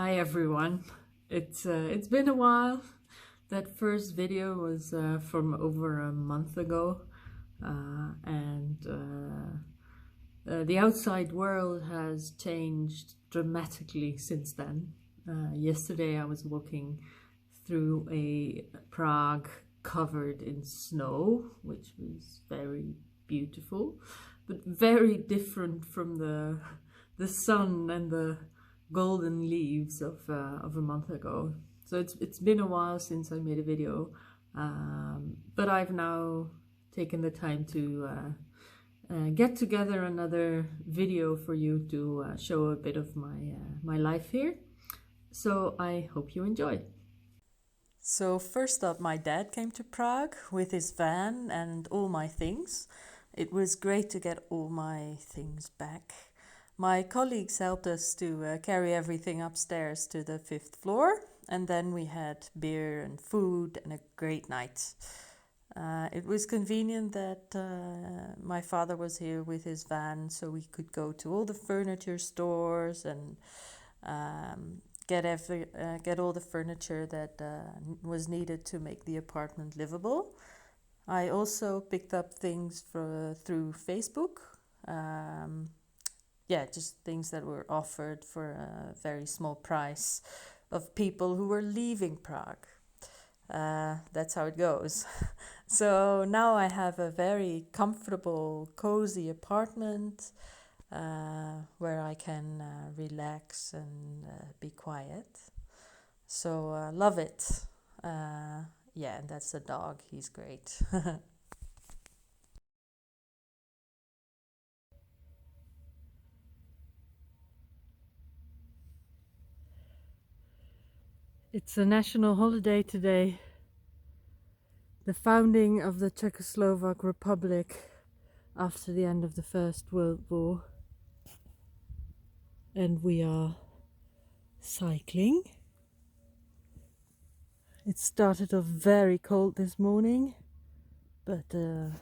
Hi everyone. It's been a while. That first video was from over a month ago, and the outside world has changed dramatically since then. Yesterday I was walking through a Prague covered in snow, which was very beautiful, but very different from the sun and the golden leaves of a month ago. So it's been a while since I made a video, but I've now taken the time to get together another video for you to show a bit of my life here. So I hope you enjoy. So first up, my dad came to Prague with his van and all my things. It was great to get all my things back. My colleagues helped us to carry everything upstairs to the 5th floor, and then we had beer and food and a great night. It was convenient that my father was here with his van, so we could go to all the furniture stores and get all the furniture that was needed to make the apartment livable. I also picked up things through Facebook. Just things that were offered for a very small price of people who were leaving Prague. That's how it goes. So now I have a very comfortable, cozy apartment where I can relax and be quiet. So love it. And that's the dog. He's great. It's a national holiday today, the founding of the Czechoslovak Republic after the end of the First World War. And we are cycling. It started off very cold this morning, but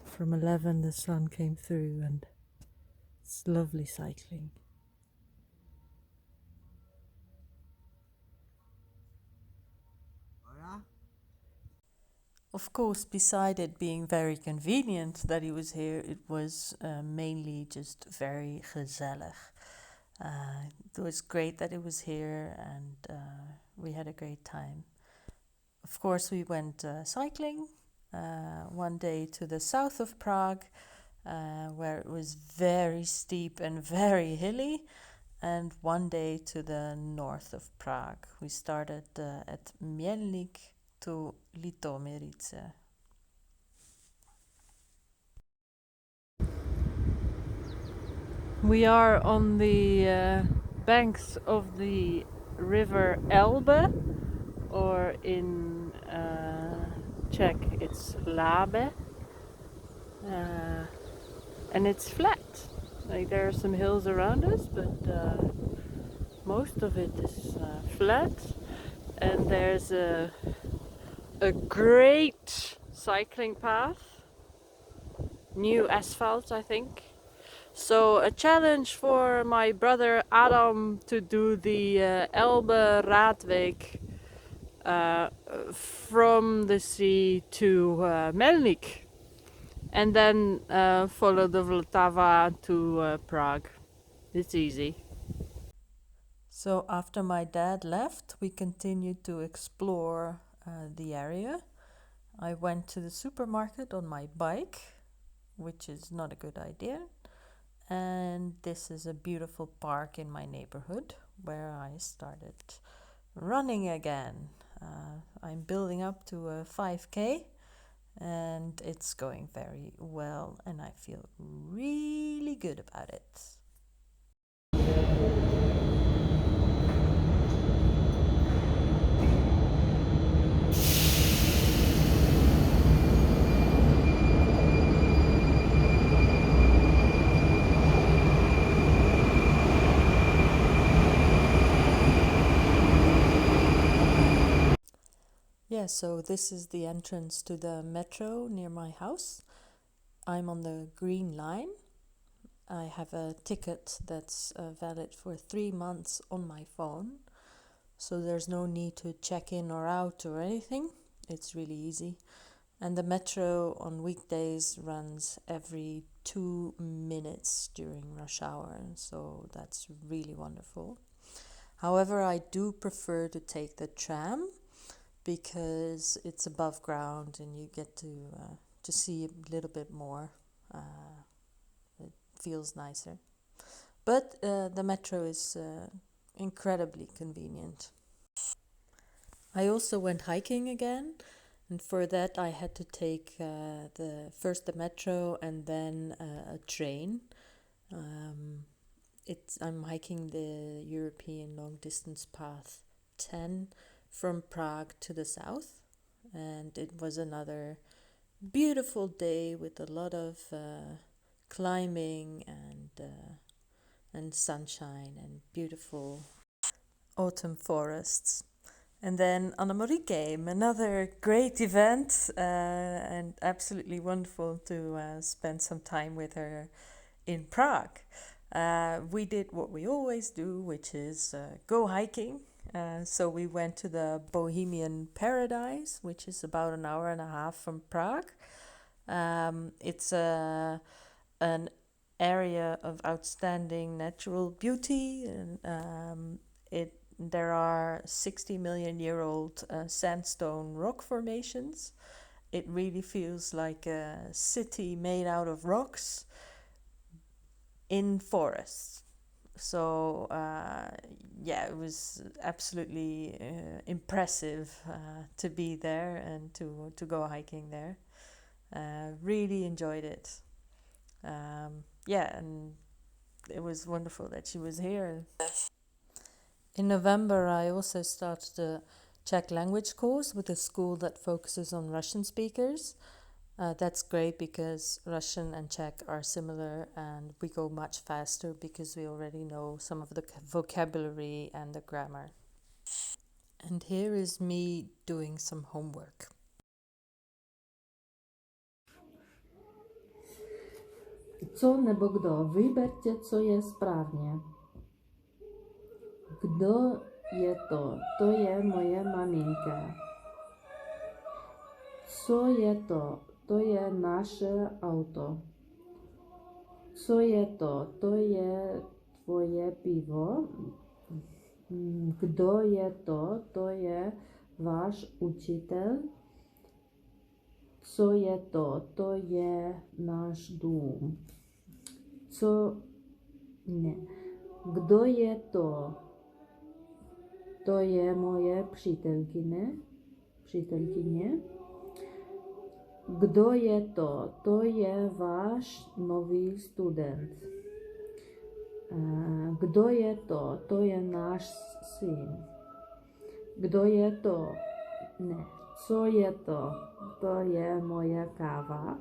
from 11 the sun came through and it's lovely cycling. Of course, beside it being very convenient that he was here, it was mainly just very gezellig. It was great that he was here and we had a great time. Of course, we went cycling one day to the south of Prague, where it was very steep and very hilly, and one day to the north of Prague. We started at Mělník to Litomirice. We are on the banks of the river Elbe, or in Czech it's Labe, and it's flat. Like there are some hills around us, but most of it is flat, and there's a great cycling path, new asphalt I think. So a challenge for my brother Adam to do the Elbe Radweg from the sea to Mělník, and then follow the Vltava to Prague. It's easy. So after my dad left, we continued to explore the area. I went to the supermarket on my bike, which is not a good idea. And this is a beautiful park in my neighborhood where I started running again. I'm building up to a 5K and it's going very well and I feel really good about it. Yeah, so this is the entrance to the metro near my house. I'm on the green line. I have a ticket that's valid for 3 months on my phone. so there's no need to check in or out or anything. It's really easy. And the metro on weekdays runs every 2 minutes during rush hour, so that's really wonderful. However, I do prefer to take the tram because it's above ground and you get to see a little bit more. It feels nicer. But the metro is incredibly convenient. I also went hiking again, and for that I had to take the metro and then a train. I'm hiking the European long distance path 10 from Prague to the south, and it was another beautiful day with a lot of climbing and sunshine and beautiful autumn forests. And then Anna Marie came, another great event, and absolutely wonderful to spend some time with her in Prague. We did what we always do, which is go hiking. So we went to the Bohemian Paradise, which is about an hour and a half from Prague. It's an area of outstanding natural beauty, and there are 60 million year old sandstone rock formations. It really feels like a city made out of rocks in forests. So it was absolutely impressive to be there and to go hiking there. Really enjoyed it. And it was wonderful that she was here. In November, I also started a Czech language course with a school that focuses on Russian speakers. That's great because Russian and Czech are similar, and we go much faster because we already know some of the vocabulary and the grammar. And here is me doing some homework. Co nebo kdo? Vyberte, co je správně. Kdo je to? To je moje maminka. Co je to? To je naše auto. Co je to? To je tvoje pivo. Kdo je to? To je váš učitel. Co je to? To je náš dům. Kdo je to? To je moje přítelkyně. Kdo je to? To je váš nový student. Kdo je to? To je náš syn. Kdo je to? Co je to? To je moje káva.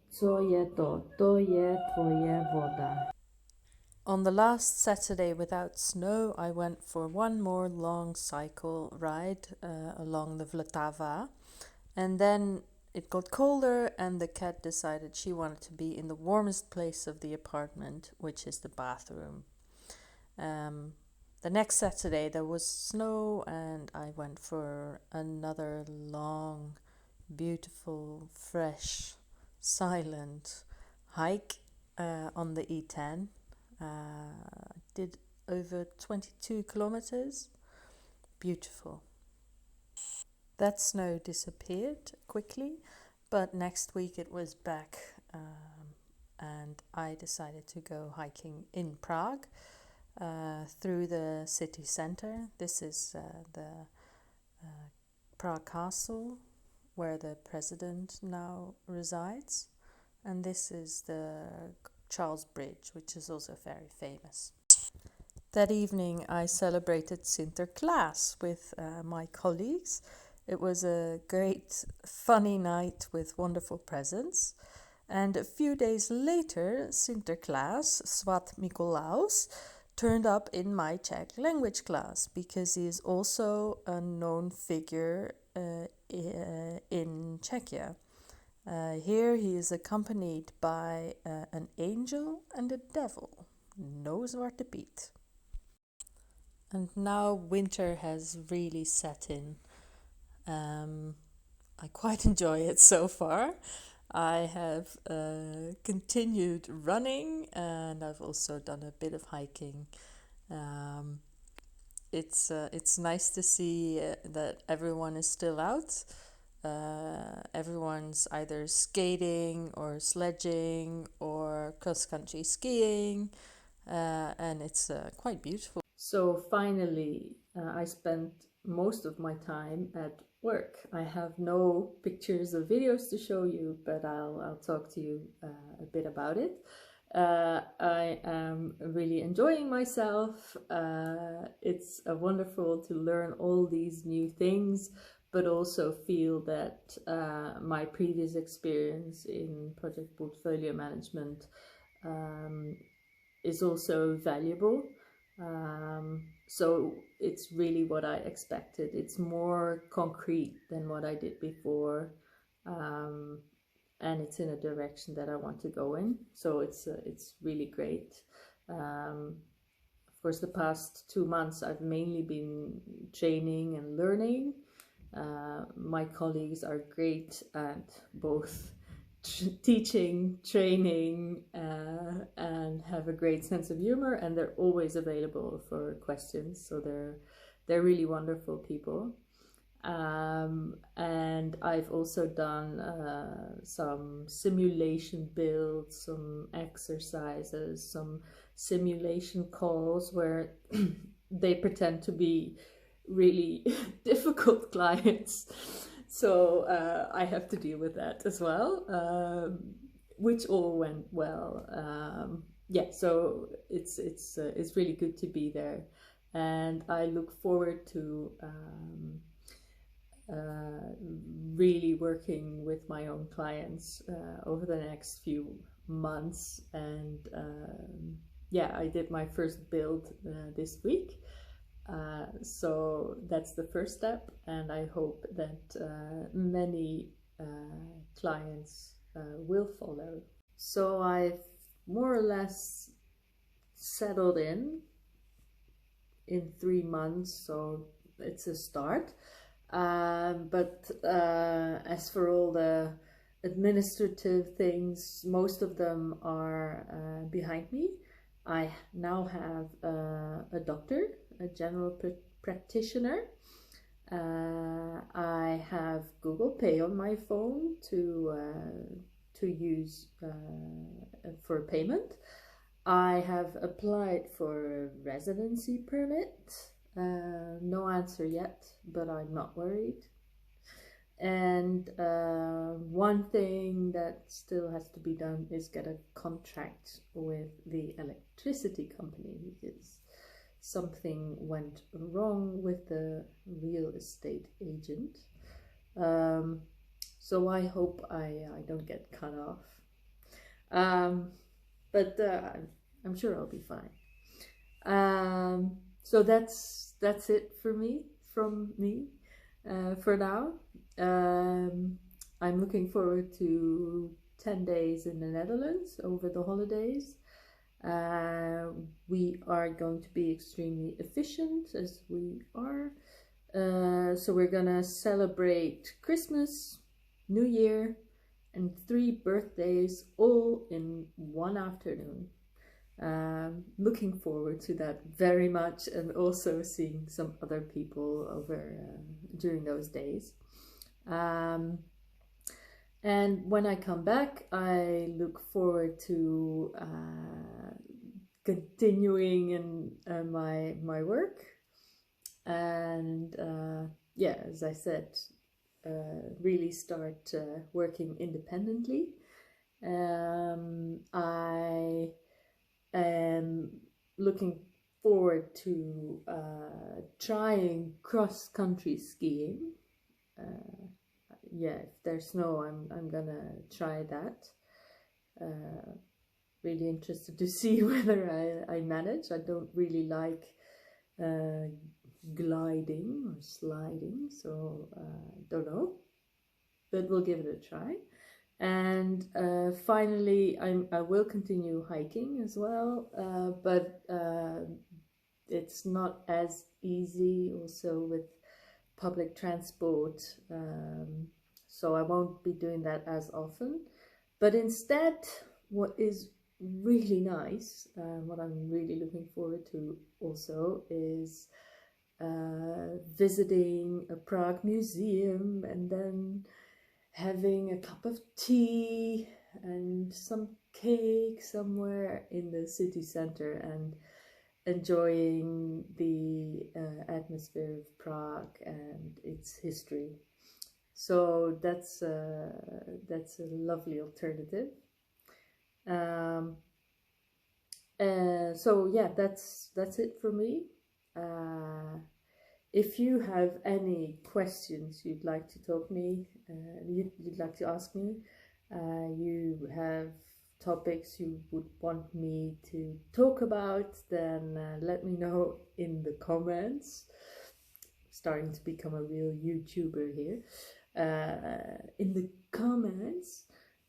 Co je to? To je tvoje voda. On the last Saturday without snow, I went for one more long cycle ride along the Vltava, and then it got colder and the cat decided she wanted to be in the warmest place of the apartment, which is the bathroom. The next Saturday there was snow and I went for another long, beautiful, fresh, silent hike on the E10. Did over 22 kilometers. Beautiful. That snow disappeared quickly, but next week it was back, and I decided to go hiking in Prague through the city center. This is the Prague Castle, where the president now resides, and this is the Charles Bridge, which is also very famous. That evening I celebrated Sinterklaas with my colleagues. It was a great, funny night with wonderful presents. And a few days later, Sinterklaas, Svat Mikolaus, turned up in my Czech language class because he is also a known figure in Czechia. Here he is accompanied by an angel and a devil. No Zwarte Piet. And now winter has really set in. I quite enjoy it so far. I have continued running, and I've also done a bit of hiking. Um, it's nice to see that everyone is still out. Everyone's either skating or sledging or cross country skiing, and it's quite beautiful. So finally, I spent most of my time at work. I have no pictures or videos to show you, but I'll talk to you a bit about it. I am really enjoying myself. It's wonderful to learn all these new things, but also feel that my previous experience in project portfolio management is also valuable. So it's really what I expected. It's more concrete than what I did before, and it's in a direction that I want to go in. So it's really great. Of course, the past 2 months I've mainly been training and learning. My colleagues are great at both teaching, training, and have a great sense of humor, and they're always available for questions. So they're really wonderful people. And I've also done some simulation builds, some exercises, some simulation calls where they pretend to be really difficult clients. So I have to deal with that as well, which all went well. Yeah, so it's really good to be there, and I look forward to really working with my own clients over the next few months. And yeah, I did my first build this week. So that's the first step, and I hope that many clients will follow. So I've more or less settled in 3 months, so it's a start. But as for all the administrative things, most of them are behind me. I now have a doctor, a general practitioner. I have Google Pay on my phone to use for payment. I have applied for a residency permit. No answer yet, but I'm not worried. And one thing that still has to be done is get a contract with the electricity company, because something went wrong with the real estate agent. So I hope I don't get cut off. But I'm sure I'll be fine. So that's it from me for now. I'm looking forward to 10 days in the Netherlands over the holidays. We are going to be extremely efficient, as we are. So we're gonna celebrate Christmas, New Year, and 3 birthdays all in one afternoon. Looking forward to that very much, and also seeing some other people over during those days. And when I come back, I look forward to continuing in my work, and yeah, as I said, really start working independently. I am looking forward to trying cross-country skiing. Yeah, if there's snow, I'm gonna try that. Really interested to see whether I manage. I don't really like gliding or sliding, so don't know, but we'll give it a try. And finally, I will continue hiking as well, but it's not as easy also with public transport, so I won't be doing that as often. But instead, what is really nice, what I'm really looking forward to also, is visiting a Prague museum and then having a cup of tea and some cake somewhere in the city center and enjoying the atmosphere of Prague and its history. So that's a lovely alternative. So yeah, that's it for me. If you have any questions you'd like to you'd like to ask me, you have topics you would want me to talk about, then let me know in the comments. Starting to become a real YouTuber here. In the comments.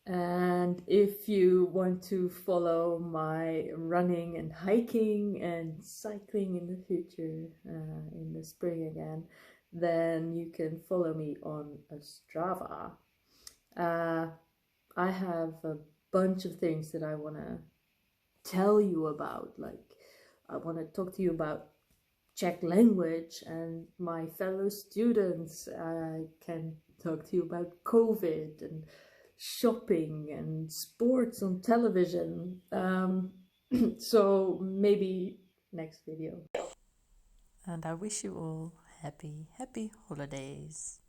And if you want to follow my running and hiking and cycling in the future, in the spring again, then you can follow me on Strava. I have a bunch of things that I want to tell you about. Like, I want to talk to you about Czech language and my fellow students. I can talk to you about COVID and shopping and sports on television. So maybe next video. And I wish you all happy holidays.